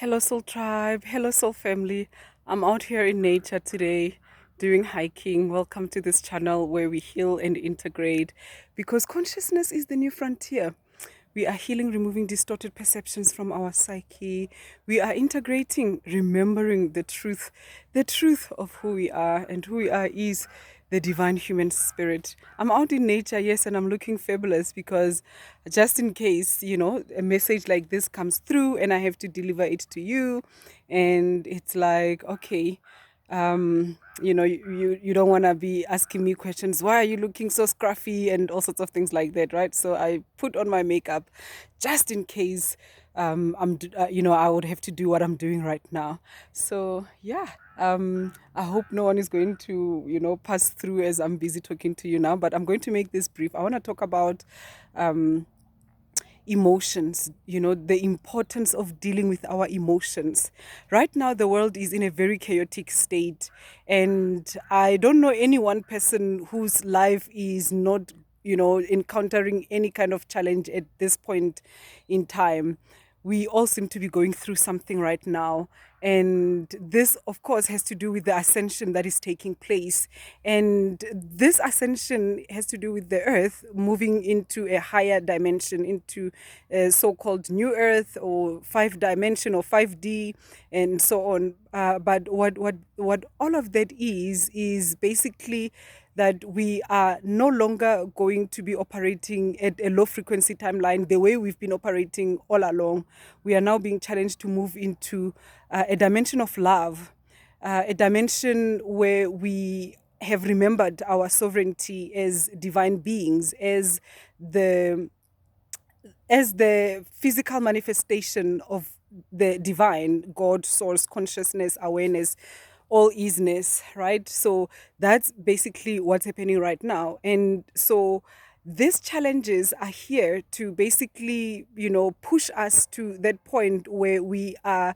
Hello, Soul Tribe. Hello, Soul Family. I'm out here in nature today doing hiking. Welcome to this channel where we heal and integrate because consciousness is the new frontier. We are healing, removing distorted perceptions from our psyche. We are integrating, remembering the truth of who we are, and who we are is the divine human spirit. I'm out in nature, yes, and I'm looking fabulous because just in case, a message like this comes through and I have to deliver it to you, and it's like, okay, you don't want to be asking me questions, why are you looking so scruffy and all sorts of things like that, right? So I put on my makeup just in case I would have to do what I'm doing right now. So yeah, I hope no one is going to pass through as I'm busy talking to you now, but I'm going to make this brief. I want to talk about emotions, the importance of dealing with our emotions. Right now, the world is in a very chaotic state, and I don't know any one person whose life is not, encountering any kind of challenge at this point in time. We all seem to be going through something right now. And this, of course, has to do with the ascension that is taking place. And this ascension has to do with the earth moving into a higher dimension, into a so called new earth or 5 dimension or 5D and so on. But what all of that is basically that we are no longer going to be operating at a low frequency timeline the way we've been operating all along. We are now being challenged to move into a dimension of love, a dimension where we have remembered our sovereignty as divine beings, the as the physical manifestation of the divine, God, source, consciousness, awareness, all isness, right? So that's basically what's happening right now. And so these challenges are here to basically, push us to that point where we are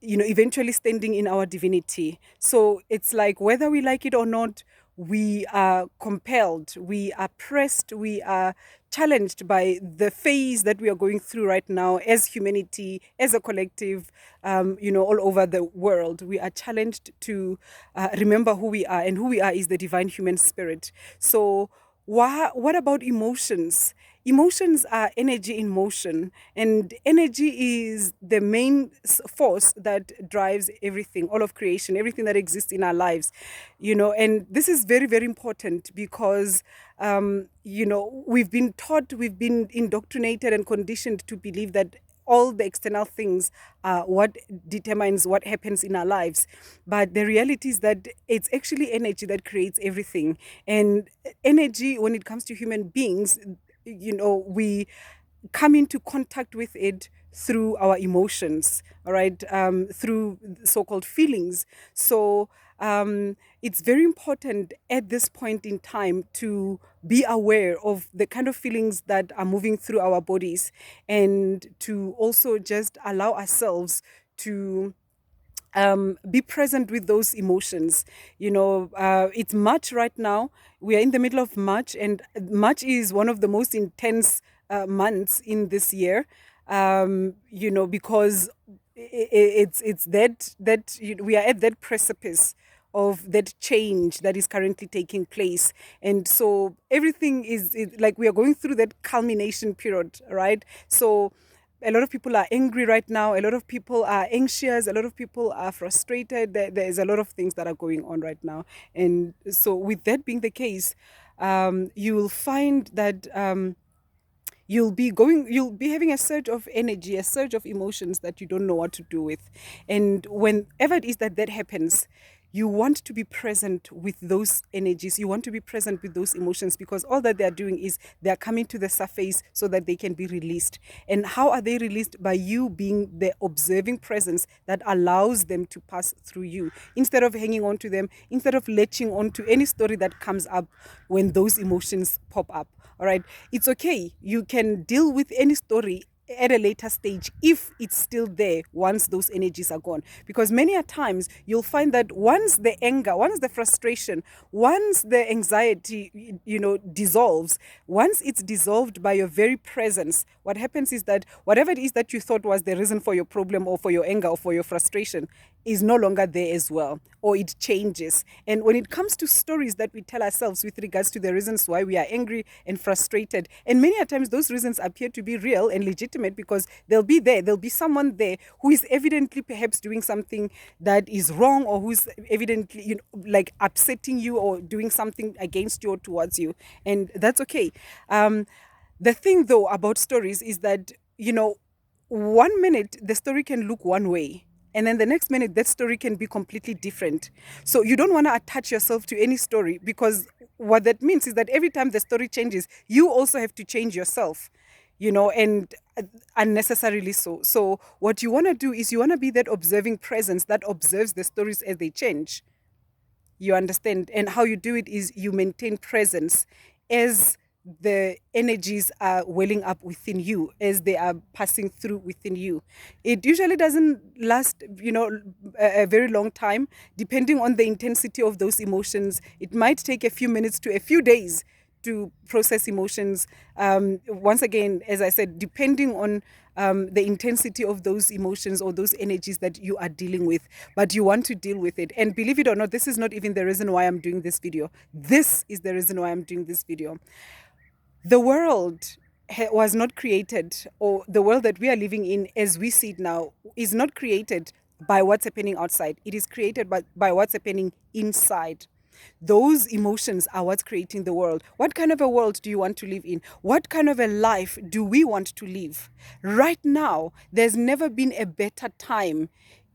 eventually standing in our divinity. So it's like whether we like it or not, we are compelled, we are pressed, we are challenged by the phase that we are going through right now as humanity, as a collective, all over the world. We are challenged to remember who we are, and who we are is the divine human spirit. So, what about emotions? Emotions are energy in motion, and energy is the main force that drives everything, all of creation, everything that exists in our lives. And this is very, very important because we've been taught, we've been indoctrinated and conditioned to believe that all the external things are what determines what happens in our lives. But the reality is that it's actually energy that creates everything. And energy, when it comes to human beings, we come into contact with it through our emotions, all right, through so-called feelings. So it's very important at this point in time to be aware of the kind of feelings that are moving through our bodies, and to also just allow ourselves to be present with those emotions. It's March right now. We are in the middle of March, and March is one of the most intense months in this year. Because it's we are at that precipice of that change that is currently taking place, and so everything is like we are going through that culmination period, right? So a lot of people are angry right now. A lot of people are anxious. A lot of people are frustrated. There's a lot of things that are going on right now. And so, with that being the case, you will find that you'll be having a surge of energy, a surge of emotions that you don't know what to do with. And whenever it is that happens, you want to be present with those energies. You want to be present with those emotions, because all that they're doing is they're coming to the surface so that they can be released. And how are they released? By you being the observing presence that allows them to pass through you, instead of hanging on to them, instead of latching on to any story that comes up when those emotions pop up. All right, it's okay. You can deal with any story at a later stage if it's still there once those energies are gone. Because many a times you'll find that once the anger, once the frustration, once the anxiety, dissolves, once it's dissolved by your very presence, what happens is that whatever it is that you thought was the reason for your problem or for your anger or for your frustration is no longer there as well, or it changes. And when it comes to stories that we tell ourselves with regards to the reasons why we are angry and frustrated, and many a times those reasons appear to be real and legitimate because there'll be someone there who is evidently perhaps doing something that is wrong, or who's evidently, like upsetting you or doing something against you or towards you, and that's okay. The thing though about stories is that, 1 minute the story can look one way, and then the next minute that story can be completely different. So you don't want to attach yourself to any story, because what that means is that every time the story changes, you also have to change yourself, and unnecessarily so. So what you want to do is you want to be that observing presence that observes the stories as they change. You understand? And how you do it is you maintain presence as the energies are welling up within you, as they are passing through within you. It usually doesn't last, a very long time, depending on the intensity of those emotions. It might take a few minutes to a few days to process emotions. Once again, as I said, depending on the intensity of those emotions or those energies that you are dealing with, but you want to deal with it. And believe it or not, this is not even the reason why I'm doing this video. This is the reason why I'm doing this video. The world was not created, or the world that we are living in as we see it now is not created by what's happening outside. It is created by what's happening inside. Those emotions are what's creating the world. What kind of a world do you want to live in? What kind of a life do we want to live? Right now, there's never been a better time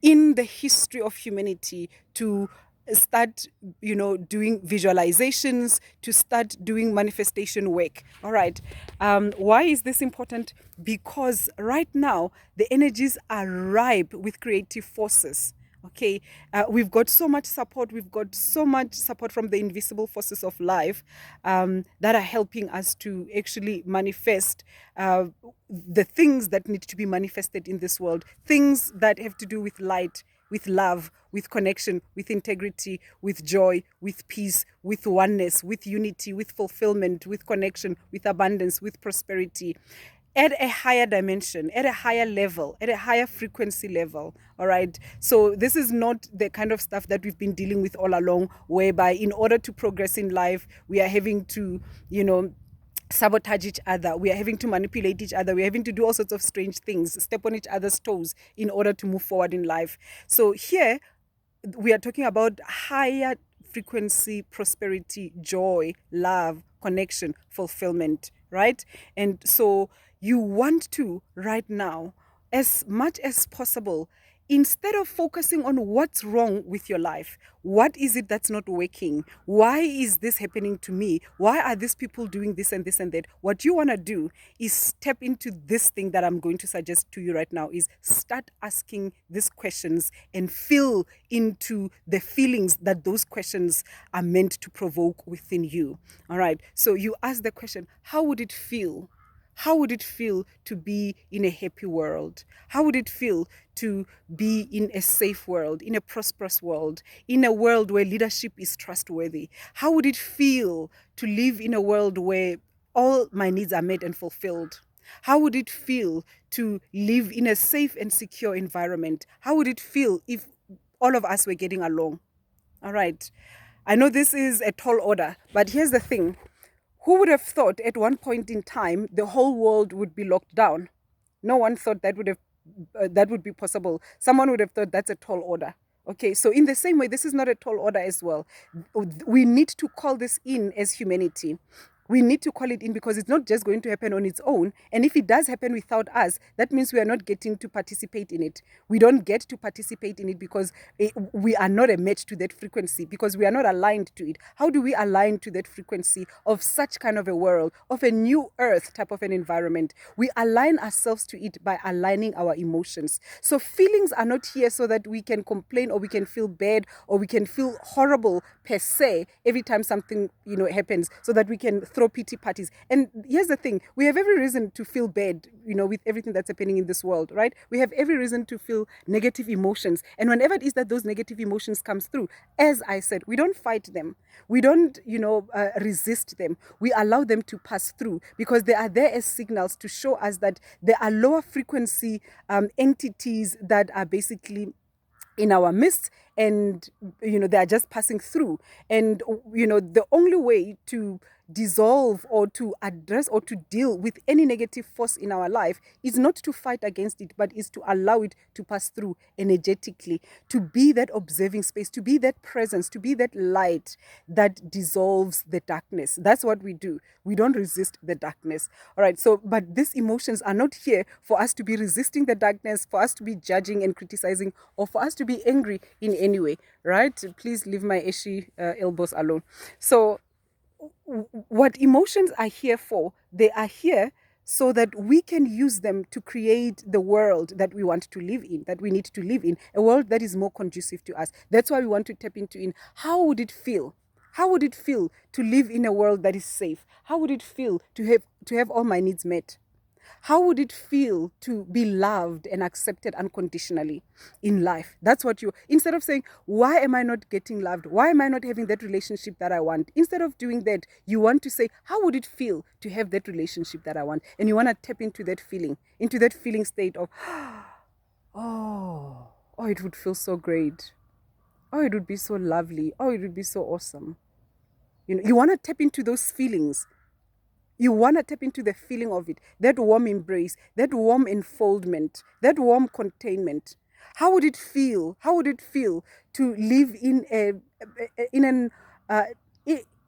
in the history of humanity to start, doing visualizations, to start doing manifestation work. All right. Why is this important? Because right now, the energies are ripe with creative forces. Okay, we've got so much support. We've got so much support from the invisible forces of life that are helping us to actually manifest the things that need to be manifested in this world. Things that have to do with light, with love, with connection, with integrity, with joy, with peace, with oneness, with unity, with fulfillment, with connection, with abundance, with prosperity, at a higher dimension, at a higher level, at a higher frequency level. All right. So this is not the kind of stuff that we've been dealing with all along, whereby in order to progress in life, we are having to, sabotage each other. We are having to manipulate each other. We're having to do all sorts of strange things, step on each other's toes in order to move forward in life. So here we are talking about higher frequency, prosperity, joy, love, connection, fulfillment, right? And so you want to, right now, as much as possible, instead of focusing on what's wrong with your life, what is it that's not working? Why is this happening to me? Why are these people doing this and this and that? What you want to do is step into this thing that I'm going to suggest to you right now, is start asking these questions and feel into the feelings that those questions are meant to provoke within you. All right. So you ask the question, how would it feel? How would it feel to be in a happy world? How would it feel to be in a safe world, in a prosperous world, in a world where leadership is trustworthy? How would it feel to live in a world where all my needs are met and fulfilled? How would it feel to live in a safe and secure environment? How would it feel if all of us were getting along? All right. I know this is a tall order, but here's the thing. Who would have thought at one point in time the whole world would be locked down? No one thought that would be possible. Someone would have thought that's a tall order. Okay, so in the same way, this is not a tall order as well. We need to call this in as humanity. We need to call it in, because it's not just going to happen on its own. And if it does happen without us, that means we are not getting to participate in it. We don't get to participate in it because we are not a match to that frequency, because we are not aligned to it. How do we align to that frequency of such kind of a world, of a new earth type of an environment? We align ourselves to it by aligning our emotions. So feelings are not here so that we can complain, or we can feel bad, or we can feel horrible per se every time something happens, so that we can throw pity parties. And here's the thing, we have every reason to feel bad, with everything that's happening in this world, right? We have every reason to feel negative emotions. And whenever it is that those negative emotions comes through, as I said, we don't fight them. We don't, resist them. We allow them to pass through, because they are there as signals to show us that there are lower frequency entities that are basically in our midst, and they are just passing through. And the only way to dissolve or to address or to deal with any negative force in our life is not to fight against it, but is to allow it to pass through energetically, to be that observing space, to be that presence, to be that light that dissolves the darkness. That's what we do. We don't resist the darkness. All right. So, but these emotions are not here for us to be resisting the darkness, for us to be judging and criticizing, or for us to be angry in any way. Right? Please leave my ishy elbows alone. So, what emotions are here for, they are here so that we can use them to create the world that we want to live in, that we need to live in, a world that is more conducive to us. That's why we want to tap into in how would it feel? How would it feel to live in a world that is safe? How would it feel to have all my needs met? How would it feel to be loved and accepted unconditionally in life? That's what instead of saying, why am I not getting loved? Why am I not having that relationship that I want? Instead of doing that, you want to say, how would it feel to have that relationship that I want? And you want to tap into that feeling state of, oh, it would feel so great. Oh, it would be so lovely. Oh, it would be so awesome. You want to tap into those feelings. You want to tap into the feeling of it, that warm embrace, that warm enfoldment, that warm containment. How would it feel? How would it feel to live in an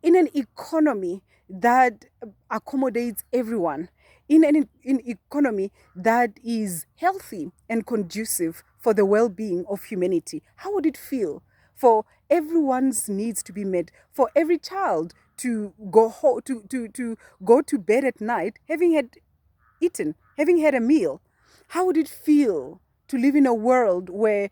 economy that accommodates everyone, in an economy that is healthy and conducive for the well-being of humanity? How would it feel for everyone's needs to be met, for every child to go to bed at night having had eaten, having had a meal? How would it feel to live in a world where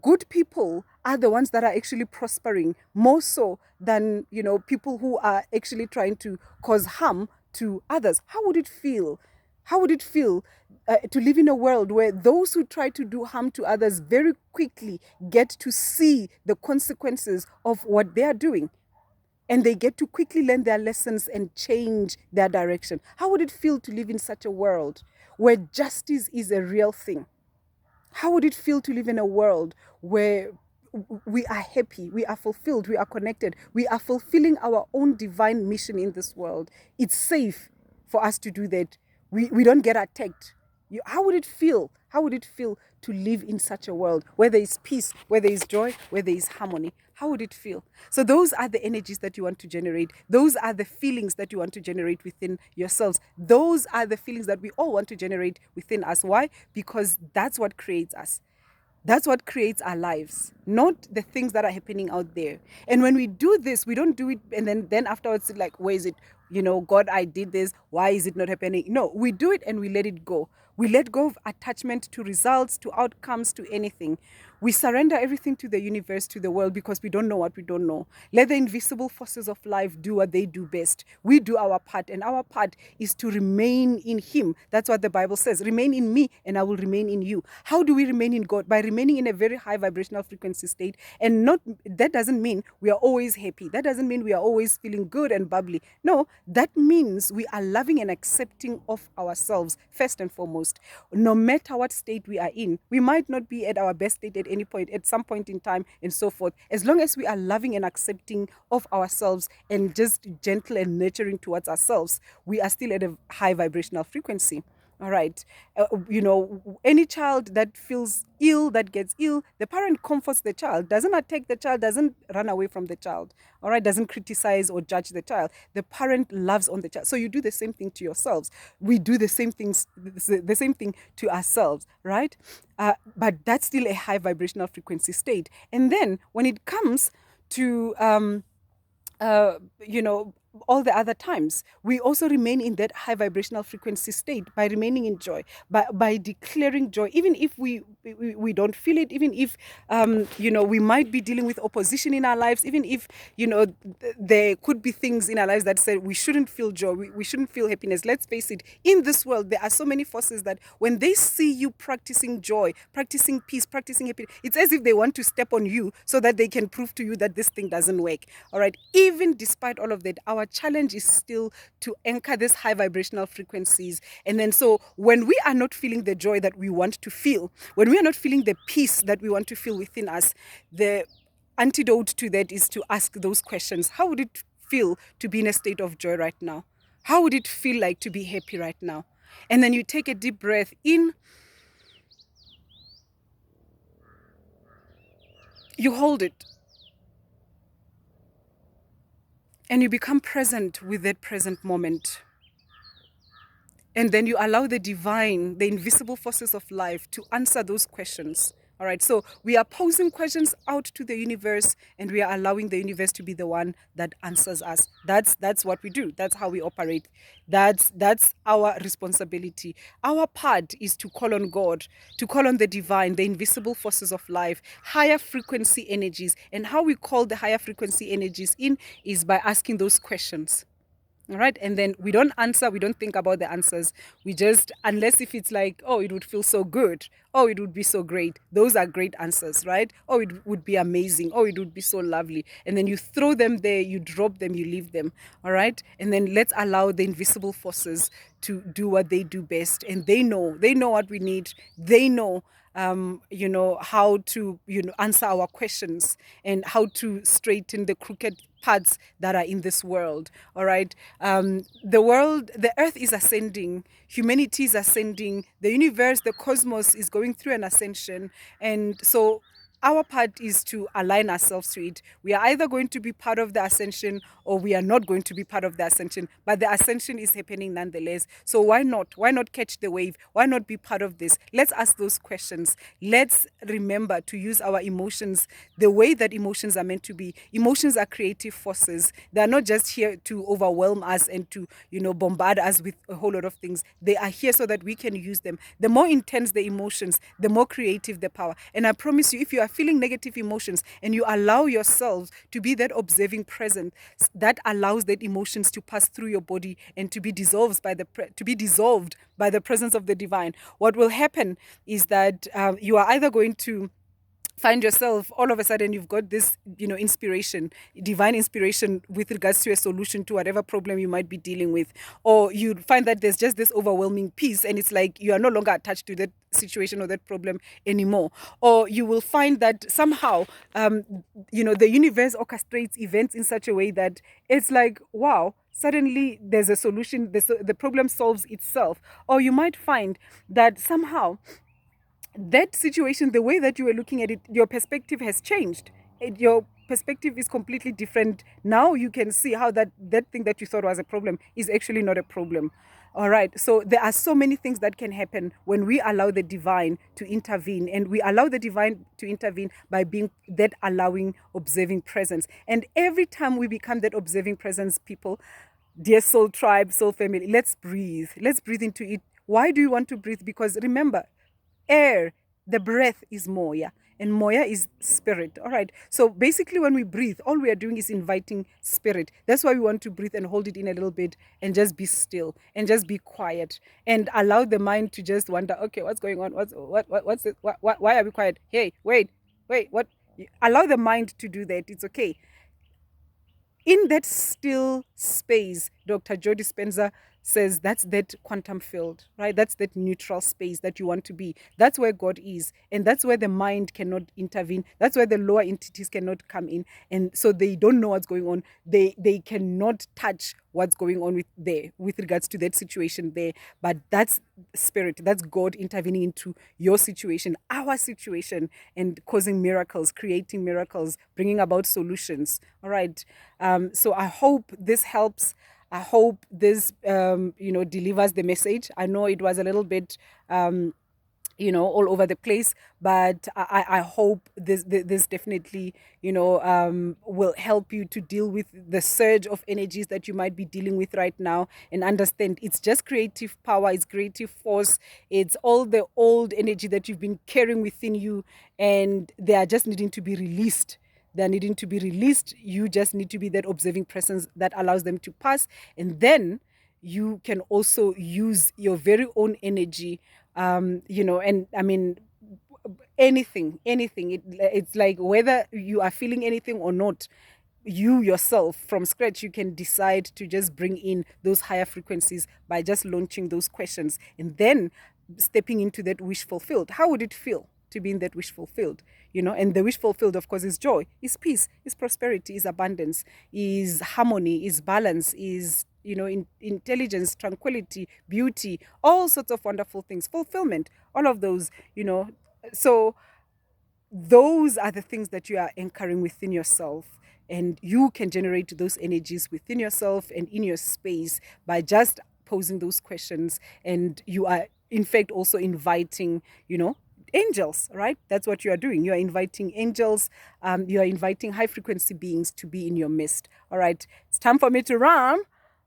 good people are the ones that are actually prospering more so than people who are actually trying to cause harm to others? How would it feel? How would it feel to live in a world where those who try to do harm to others very quickly get to see the consequences of what they are doing, and they get to quickly learn their lessons and change their direction? How would it feel to live in such a world where justice is a real thing? How would it feel to live in a world where we are happy, we are fulfilled, we are connected, we are fulfilling our own divine mission in this world? It's safe for us to do that. We don't get attacked. How would it feel? How would it feel to live in such a world where there is peace, where there is joy, where there is harmony? How would it feel? So those are the energies that you want to generate. Those are the feelings that you want to generate within yourselves. Those are the feelings that we all want to generate within us. Why? Because that's what creates us. That's what creates our lives, not the things that are happening out there. And when we do this, we don't do it and then afterwards, like, where is it? God, I did this. Why is it not happening? No, we do it and we let it go. We let go of attachment to results, to outcomes, to anything. We surrender everything to the universe, to the world, because we don't know what we don't know. Let the invisible forces of life do what they do best. We do our part, and our part is to remain in Him. That's what the Bible says. Remain in me, and I will remain in you. How do we remain in God? By remaining in a very high vibrational frequency state. And that doesn't mean we are always happy. That doesn't mean we are always feeling good and bubbly. No, that means we are loving and accepting of ourselves, first and foremost. No matter what state we are in, we might not be at our best state at any point, at some point in time, and so forth. As long as we are loving and accepting of ourselves and just gentle and nurturing towards ourselves, we are still at a high vibrational frequency. All right. Any child that feels ill, that gets ill, the parent comforts the child, doesn't attack the child, doesn't run away from the child, all right, doesn't criticize or judge the child. The parent loves on the child. So you do the same thing to yourselves. We do the same thing to ourselves, right? But that's still a high vibrational frequency state. And then when it comes to, all the other times. We also remain in that high vibrational frequency state by remaining in joy, by declaring joy, even if we don't feel it, even if we might be dealing with opposition in our lives, even if there could be things in our lives that say we shouldn't feel joy, we shouldn't feel happiness. Let's face it, in this world there are so many forces that when they see you practicing joy, practicing peace, practicing happiness, it's as if they want to step on you so that they can prove to you that this thing doesn't work. All right. Even despite all of that, our challenge is still to anchor these high vibrational frequencies. And then so when we are not feeling the joy that we want to feel, when we are not feeling the peace that we want to feel within us, the antidote to that is to ask those questions. How would it feel to be in a state of joy right now? How would it feel like to be happy right now? And then you take a deep breath in, you hold it, and you become present with that present moment. And then you allow the divine, the invisible forces of life to answer those questions. All right. So we are posing questions out to the universe, and we are allowing the universe to be the one that answers us. That's what we do. That's how we operate. That's our responsibility. Our part is to call on God, to call on the divine, the invisible forces of life, higher frequency energies. And how we call the higher frequency energies in is by asking those questions. All right. And then we don't answer, we don't think about the answers. We just, unless if it's like, oh, it would feel so good. Oh, it would be so great. Those are great answers, right? Oh, it would be amazing. Oh, it would be so lovely. And then you throw them there, you drop them, you leave them. All right. And then let's allow the invisible forces to do what they do best. And they know what we need. They know how to, answer our questions and how to straighten the crooked paths that are in this world. All right. The earth is ascending, humanity is ascending, the universe, the cosmos is going through an ascension. And so our part is to align ourselves to it. We are either going to be part of the ascension or we are not going to be part of the ascension. But the ascension is happening nonetheless. So why not? Why not catch the wave? Why not be part of this? Let's ask those questions. Let's remember to use our emotions the way that emotions are meant to be. Emotions are creative forces. They are not just here to overwhelm us and to, bombard us with a whole lot of things. They are here so that we can use them. The more intense the emotions, the more creative the power. And I promise you, if you are feeling negative emotions and you allow yourselves to be that observing present, that allows that emotions to pass through your body and to be dissolved by the presence of the divine. What will happen is that you are either going to find yourself all of a sudden you've got this inspiration, divine inspiration, with regards to a solution to whatever problem you might be dealing with, or you find that there's just this overwhelming peace and it's like you are no longer attached to that situation or that problem anymore. Or you will find that somehow the universe orchestrates events in such a way that it's like, wow, suddenly there's a solution, the problem solves itself. Or you might find that somehow that situation, the way that you were looking at it, your perspective has changed. Your perspective is completely different. Now you can see how that thing that you thought was a problem is actually not a problem. All right. So there are so many things that can happen when we allow the divine to intervene. And we allow the divine to intervene by being that allowing, observing presence. And every time we become that observing presence, people, dear soul tribe, soul family, let's breathe. Let's breathe into it. Why do you want to breathe? Because remember, air, the breath is moya, and moya is spirit. All right. So basically, when we breathe, all we are doing is inviting spirit. That's why we want to breathe and hold it in a little bit and just be still and just be quiet and allow the mind to just wonder, okay, what's going on? What's it? Why are we quiet? Hey, wait, what? Allow the mind to do that. It's okay. In that still space, Dr. Joe Dispenza says that's that quantum field, right? That's that neutral space that you want to be. That's where God is. And that's where the mind cannot intervene. That's where the lower entities cannot come in. And so they don't know what's going on. They cannot touch what's going on with regards to that situation there. But that's spirit, that's God intervening into your situation, our situation, and causing miracles, creating miracles, bringing about solutions. All right. So I hope this helps. I hope this delivers the message. I know it was a little bit all over the place. But I hope this definitely, will help you to deal with the surge of energies that you might be dealing with right now, and understand it's just creative power, it's creative force, it's all the old energy that you've been carrying within you, and they are just needing to be released. They're needing to be released. You just need to be that observing presence that allows them to pass. And then you can also use your very own energy, and I mean, anything. It's like whether you are feeling anything or not, you yourself from scratch, you can decide to just bring in those higher frequencies by just launching those questions, and then stepping into that wish fulfilled. How would it feel to be in that wish fulfilled? And the wish fulfilled, of course, is joy, is peace, is prosperity, is abundance, is harmony, is balance, is intelligence, tranquility, beauty, all sorts of wonderful things, fulfillment, all of those. So those are the things that you are anchoring within yourself, and you can generate those energies within yourself and in your space by just posing those questions. And you are in fact also inviting, angels, right? That's what you are doing. You are inviting angels. You are inviting high frequency beings to be in your midst. All right, it's time for me to run,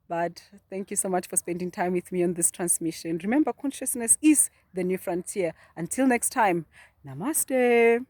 but thank you so much for spending time with me on this transmission. Remember, consciousness is the new frontier. Until next time, namaste.